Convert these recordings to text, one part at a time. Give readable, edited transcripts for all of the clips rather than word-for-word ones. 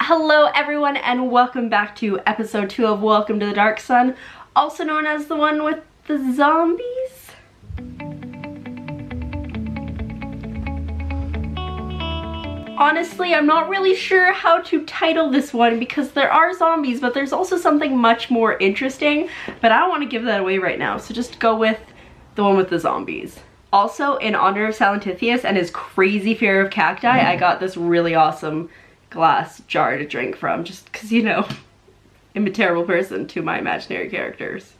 Hello everyone and welcome back to episode 2 of Welcome to the Dark Sun, also known as the one with the zombies. Honestly, I'm not really sure how to title this one because there are zombies, but there's also something much more interesting, but I don't want to give that away right now, so just go with the one with the zombies. Also, in honor of Salentithius and his crazy fear of cacti, I got this really awesome glass jar to drink from, just because, you know, I'm a terrible person to my imaginary characters.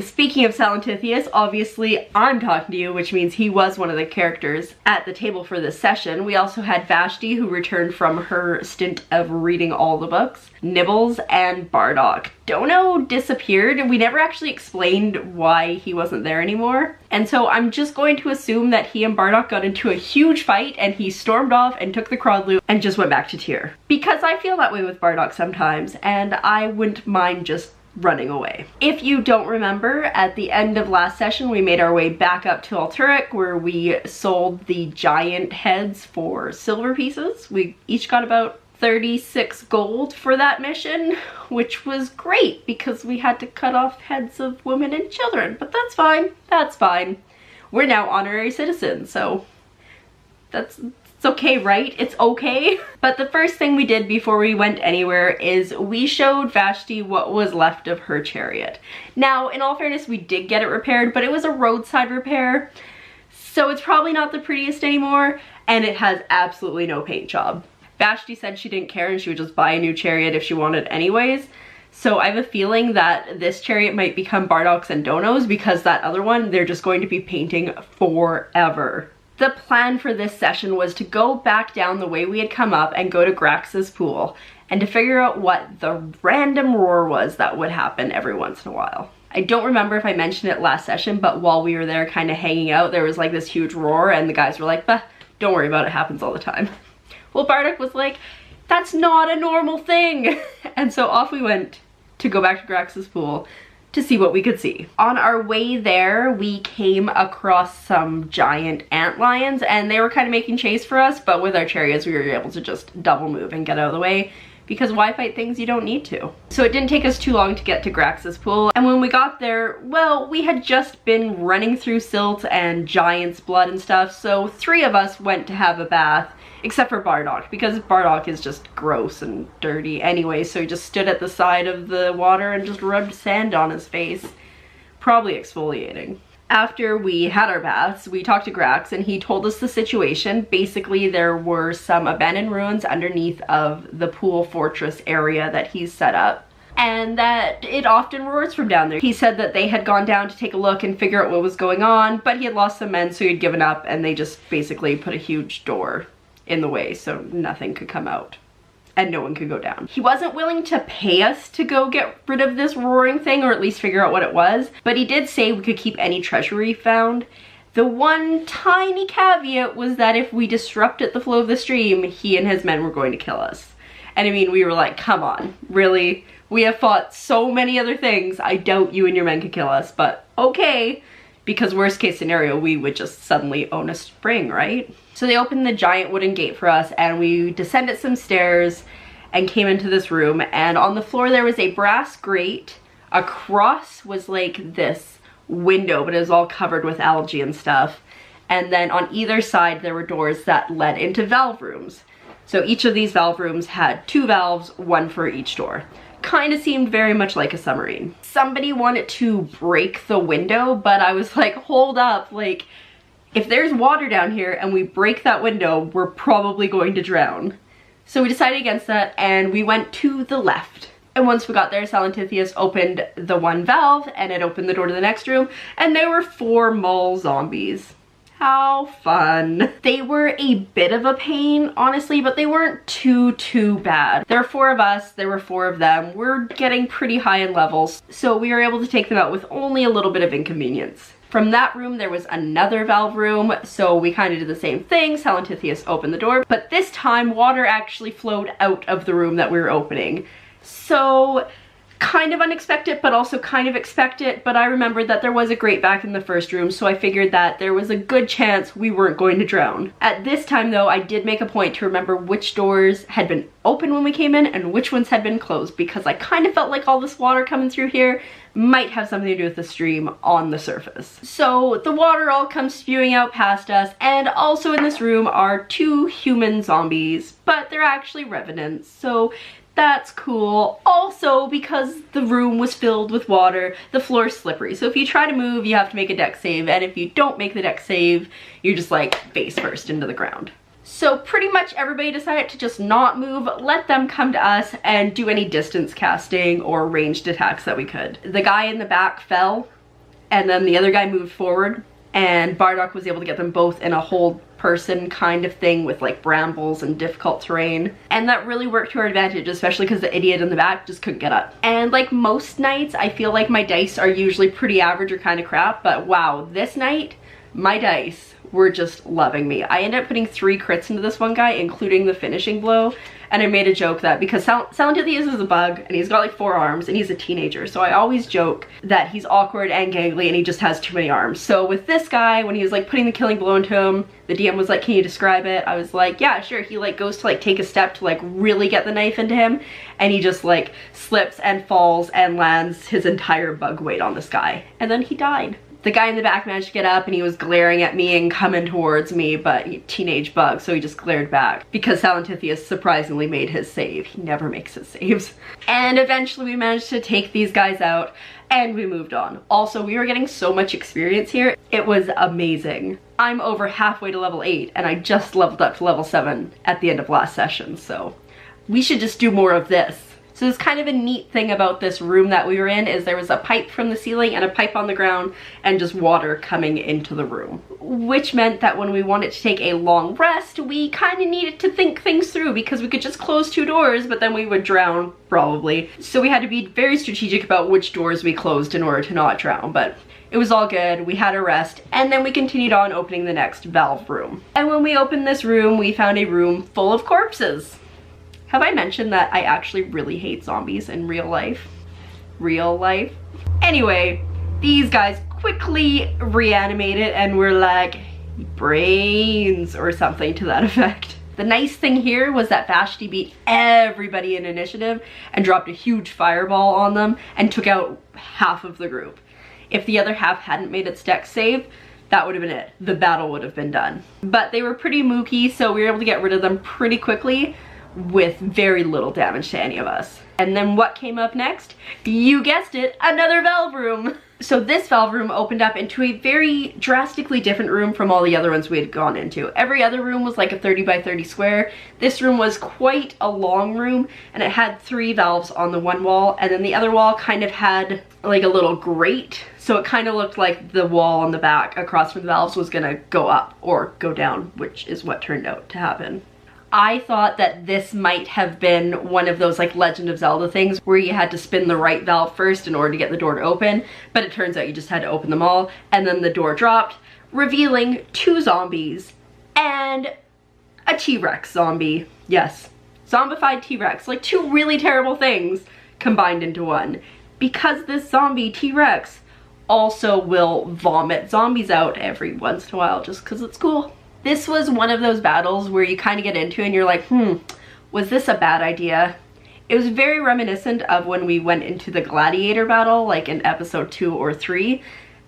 Speaking of Salentithius, obviously I'm talking to you, which means he was one of the characters at the table for this session. We also had Vashti, who returned from her stint of reading all the books, Nibbles, and Bardock. Dono disappeared, and we never actually explained why he wasn't there anymore. And so I'm just going to assume that he and Bardock got into a huge fight and he stormed off and took the Crodlu and just went back to Tyr. Because I feel that way with Bardock sometimes, and I wouldn't mind just running away. If you don't remember, at the end of last session we made our way back up to Alturic, where we sold the giant heads for silver pieces. We each got about 36 gold for that mission, which was great because we had to cut off heads of women and children, but that's fine, that's fine. We're now honorary citizens, so it's okay, right? It's okay. But the first thing we did before we went anywhere is we showed Vashti what was left of her chariot. Now, in all fairness, we did get it repaired, but it was a roadside repair, so it's probably not the prettiest anymore, and it has absolutely no paint job. Vashti said she didn't care and she would just buy a new chariot if she wanted anyways. So I have a feeling that this chariot might become Bardock's and Dono's, because that other one, they're just going to be painting forever. The plan for this session was to go back down the way we had come up and go to Grax's pool and to figure out what the random roar was that would happen every once in a while. I don't remember if I mentioned it last session, but while we were there kind of hanging out, there was like this huge roar and the guys were like, bah, don't worry about it, happens all the time. Well, Bardock was like, that's not a normal thing. And so off we went to go back to Grax's pool to see what we could see. On our way there, we came across some giant antlions and they were kind of making chase for us, but with our chariots we were able to just double move and get out of the way, because why fight things you don't need to? So it didn't take us too long to get to Grax's pool, and when we got there, well, we had just been running through silt and giant's blood and stuff, so 3 of us went to have a bath, except for Bardock, because Bardock is just gross and dirty anyway, so he just stood at the side of the water and just rubbed sand on his face, probably exfoliating. After we had our baths, we talked to Grax and he told us the situation. Basically, there were some abandoned ruins underneath of the pool fortress area that he's set up, and that it often roars from down there. He said that they had gone down to take a look and figure out what was going on, but he had lost some men, so he'd given up, and they just basically put a huge door in the way so nothing could come out and no one could go down. He wasn't willing to pay us to go get rid of this roaring thing, or at least figure out what it was, but he did say we could keep any treasure we found. The one tiny caveat was that if we disrupted the flow of the stream, he and his men were going to kill us. And I mean, we were like, come on, really? We have fought so many other things, I doubt you and your men could kill us, but okay. Because worst case scenario, we would just suddenly own a spring, right? So they opened the giant wooden gate for us and we descended some stairs and came into this room, and on the floor there was a brass grate. Across was like this window, but it was all covered with algae and stuff. And then on either side there were doors that led into valve rooms. So each of these valve rooms had 2 valves, 1 for each door. Kind of seemed very much like a submarine. Somebody wanted to break the window, but I was like, hold up, like, if there's water down here and we break that window, we're probably going to drown. So we decided against that and we went to the left. And once we got there, Salentithius opened the one valve and it opened the door to the next room, and there were 4 mole zombies. How fun. They were a bit of a pain, honestly, but they weren't too bad. There were 4 of us, there were 4 of them. We're getting pretty high in levels, so we were able to take them out with only a little bit of inconvenience. From that room, there was another valve room, so we kind of did the same thing. Salentithius opened the door, but this time water actually flowed out of the room that we were opening. So kind of unexpected, but also kind of expected, but I remembered that there was a grate back in the first room, so I figured that there was a good chance we weren't going to drown. At this time though, I did make a point to remember which doors had been open when we came in and which ones had been closed, because I kind of felt like all this water coming through here might have something to do with the stream on the surface. So the water all comes spewing out past us, and also in this room are 2 human zombies, but they're actually revenants, so that's cool. Also, because the room was filled with water, the floor is slippery. So if you try to move, you have to make a dex save, and if you don't make the dex save, you're just like face first into the ground. So pretty much everybody decided to just not move, let them come to us and do any distance casting or ranged attacks that we could. The guy in the back fell, and then the other guy moved forward, and Bardock was able to get them both in a hold person kind of thing with like brambles and difficult terrain, and that really worked to our advantage, especially because the idiot in the back just couldn't get up. And like most nights, I feel like my dice are usually pretty average or kind of crap, but wow, this night my dice were just loving me. I ended up putting 3 crits into this one guy, including the finishing blow, and I made a joke that because Salentithius is a bug and he's got like 4 arms and he's a teenager, so I always joke that he's awkward and gangly and he just has too many arms. So with this guy, when he was like putting the killing blow into him, the DM was like, can you describe it? I was like, yeah, sure. He like goes to like take a step to like really get the knife into him, and he just like slips and falls and lands his entire bug weight on this guy, and then he died. The guy in the back managed to get up and he was glaring at me and coming towards me, but teenage bug, so he just glared back because Salentithius surprisingly made his save. He never makes his saves. And eventually we managed to take these guys out and we moved on. Also, we were getting so much experience here. It was amazing. I'm over halfway to level 8 and I just leveled up to level 7 at the end of last session, so we should just do more of this. So this kind of a neat thing about this room that we were in is there was a pipe from the ceiling and a pipe on the ground and just water coming into the room. Which meant that when we wanted to take a long rest, we kind of needed to think things through because we could just close 2 doors, but then we would drown probably. So we had to be very strategic about which doors we closed in order to not drown, but it was all good. We had a rest, and then we continued on opening the next valve room. And when we opened this room, we found a room full of corpses. Have I mentioned that I actually really hate zombies in real life? Real life? Anyway, these guys quickly reanimated and were like, brains or something to that effect. The nice thing here was that Vashti beat everybody in initiative and dropped a huge fireball on them and took out half of the group. If the other half hadn't made its dex save, that would have been it. The battle would have been done. But they were pretty mooky, so we were able to get rid of them pretty quickly with very little damage to any of us. And then what came up next? You guessed it, another valve room. So this valve room opened up into a very drastically different room from all the other ones we had gone into. Every other room was like a 30 by 30 square. This room was quite a long room, and it had 3 valves on the one wall, and then the other wall kind of had like a little grate. So it kind of looked like the wall on the back across from the valves was gonna go up or go down, which is what turned out to happen. I thought that this might have been one of those like Legend of Zelda things where you had to spin the right valve first in order to get the door to open, but it turns out you just had to open them all, and then the door dropped, revealing 2 zombies and a T-Rex zombie. Yes, zombified T-Rex, like 2 really terrible things combined into one. Because this zombie T-Rex also will vomit zombies out every once in a while just because it's cool. This was one of those battles where you kind of get into and you're like, was this a bad idea? It was very reminiscent of when we went into the gladiator battle, like in episode 2 or 3,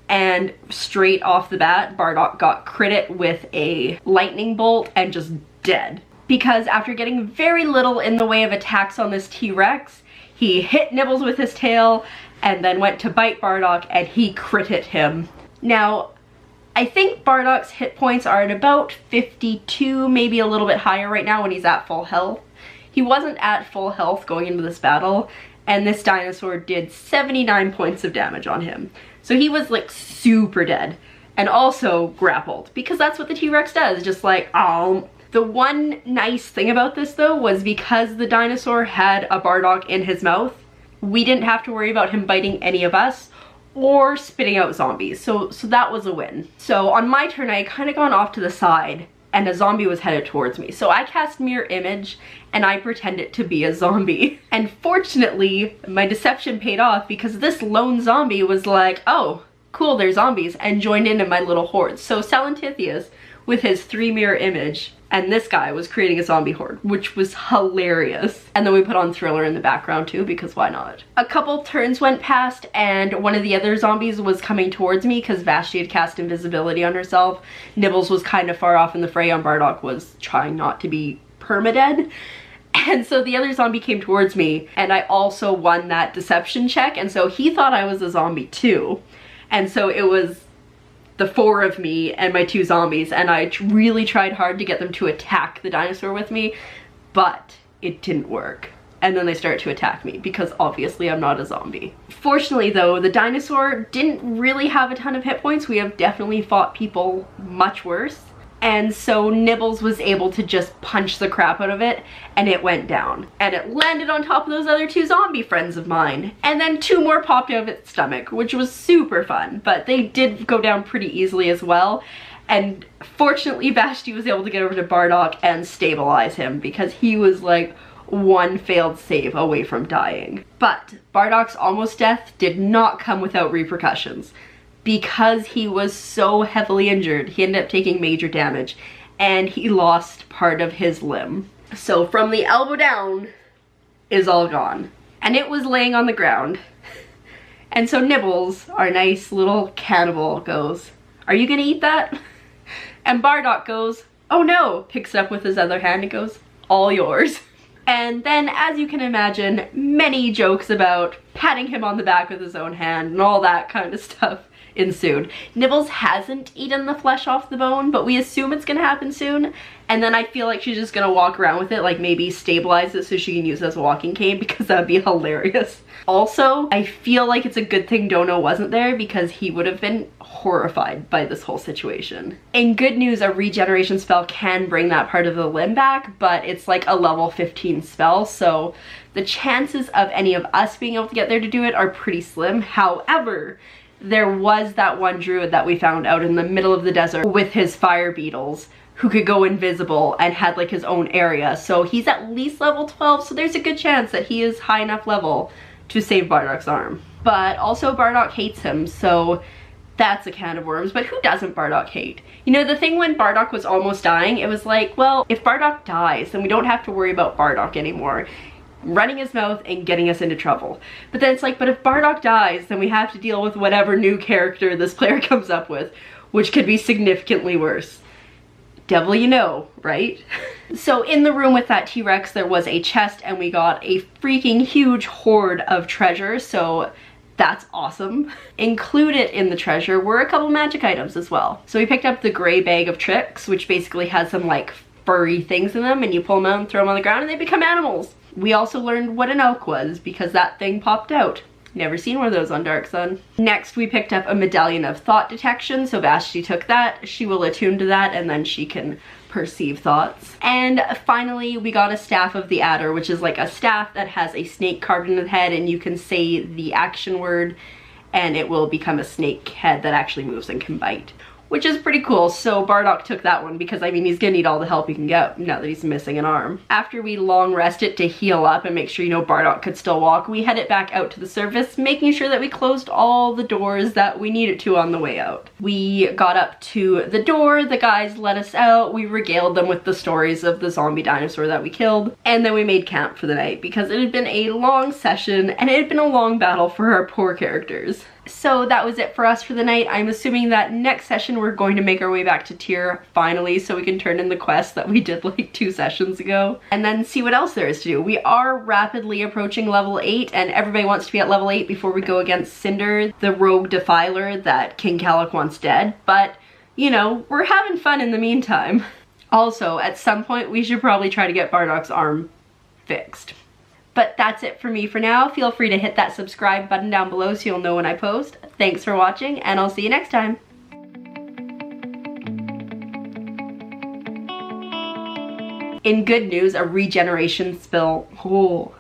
and straight off the bat, Bardock got critted with a lightning bolt and just dead. Because after getting very little in the way of attacks on this T-Rex, he hit Nibbles with his tail and then went to bite Bardock and he critted him. Now, I think Bardock's hit points are at about 52, maybe a little bit higher right now when he's at full health. He wasn't at full health going into this battle, and this dinosaur did 79 points of damage on him. So he was like super dead, and also grappled, because that's what the T-Rex does, just like, oh. The one nice thing about this though was because the dinosaur had a Bardock in his mouth, we didn't have to worry about him biting any of us or spitting out zombies, so that was a win. So on my turn, I had kind of gone off to the side and a zombie was headed towards me. So I cast Mirror Image and I pretended to be a zombie. And fortunately, my deception paid off because this lone zombie was like, oh, cool, they're zombies, and joined in my little horde. So Salentithius with his 3 mirror image, and this guy was creating a zombie horde, which was hilarious. And then we put on Thriller in the background too, because why not? A couple turns went past and one of the other zombies was coming towards me because Vashti had cast invisibility on herself. Nibbles was kind of far off in the fray, and Bardock was trying not to be permadead. And so the other zombie came towards me, and I also won that deception check, and so he thought I was a zombie too. And so it was the 4 of me and my 2 zombies, and I really tried hard to get them to attack the dinosaur with me, but it didn't work. And then they started to attack me because obviously I'm not a zombie. Fortunately though, the dinosaur didn't really have a ton of hit points. We have definitely fought people much worse. And so Nibbles was able to just punch the crap out of it, and it went down. And it landed on top of those other 2 zombie friends of mine. And then 2 more popped out of its stomach, which was super fun. But they did go down pretty easily as well. And fortunately, Vashti was able to get over to Bardock and stabilize him, because he was like 1 failed save away from dying. But Bardock's almost death did not come without repercussions. Because he was so heavily injured, he ended up taking major damage, and he lost part of his limb. So from the elbow down is all gone. And it was laying on the ground. And so Nibbles, our nice little cannibal, goes, "Are you gonna eat that?" And Bardock goes, "Oh no," picks it up with his other hand and goes, "All yours." And then, as you can imagine, many jokes about patting him on the back with his own hand and all that kind of stuff ensued. Nibbles hasn't eaten the flesh off the bone, but we assume it's gonna happen soon. And then I feel like she's just gonna walk around with it, like maybe stabilize it so she can use it as a walking cane, because that'd be hilarious. Also, I feel like it's a good thing Dono wasn't there, because he would have been horrified by this whole situation. In good news, a regeneration spell can bring that part of the limb back, but it's like a level 15 spell, so the chances of any of us being able to get there to do it are pretty slim. However, there was that one druid that we found out in the middle of the desert with his fire beetles who could go invisible and had like his own area. So he's at least level 12, so there's a good chance that he is high enough level to save Bardock's arm. But also Bardock hates him, so that's a can of worms. But who doesn't Bardock hate? You know, the thing when Bardock was almost dying, it was like, well, if Bardock dies, then we don't have to worry about Bardock anymore running his mouth and getting us into trouble. But then it's like, but if Bardock dies, then we have to deal with whatever new character this player comes up with, which could be significantly worse. Devil you know, right? So in the room with that T-Rex, there was a chest, and we got a freaking huge hoard of treasure, so that's awesome. Included in the treasure were a couple magic items as well. So we picked up the gray bag of tricks, which basically has some like furry things in them, and you pull them out and throw them on the ground and they become animals. We also learned what an elk was, because that thing popped out. Never seen one of those on Dark Sun. Next, we picked up a medallion of thought detection, so Vashti took that. She will attune to that, and then she can perceive thoughts. And finally, we got a staff of the adder, which is like a staff that has a snake carved in the head, and you can say the action word, and it will become a snake head that actually moves and can bite, which is pretty cool. So Bardock took that one because, I mean, he's gonna need all the help he can get now that he's missing an arm. After we long rested to heal up and make sure, you know, Bardock could still walk, we headed back out to the surface, making sure that we closed all the doors that we needed to on the way out. We got up to the door, the guys let us out, we regaled them with the stories of the zombie dinosaur that we killed, and then we made camp for the night because it had been a long session and it had been a long battle for our poor characters. So that was it for us for the night. I'm assuming that next session we're going to make our way back to Tyr finally, so we can turn in the quest that we did like 2 sessions ago and then see what else there is to do. We are rapidly approaching level 8 and everybody wants to be at level 8 before we go against Cinder, the rogue defiler that King Calic wants dead, but you know, we're having fun in the meantime. Also, at some point we should probably try to get Bardock's arm fixed. But that's it for me for now. Feel free to hit that subscribe button down below so you'll know when I post. Thanks for watching, and I'll see you next time. In good news, a regeneration spell. Oh.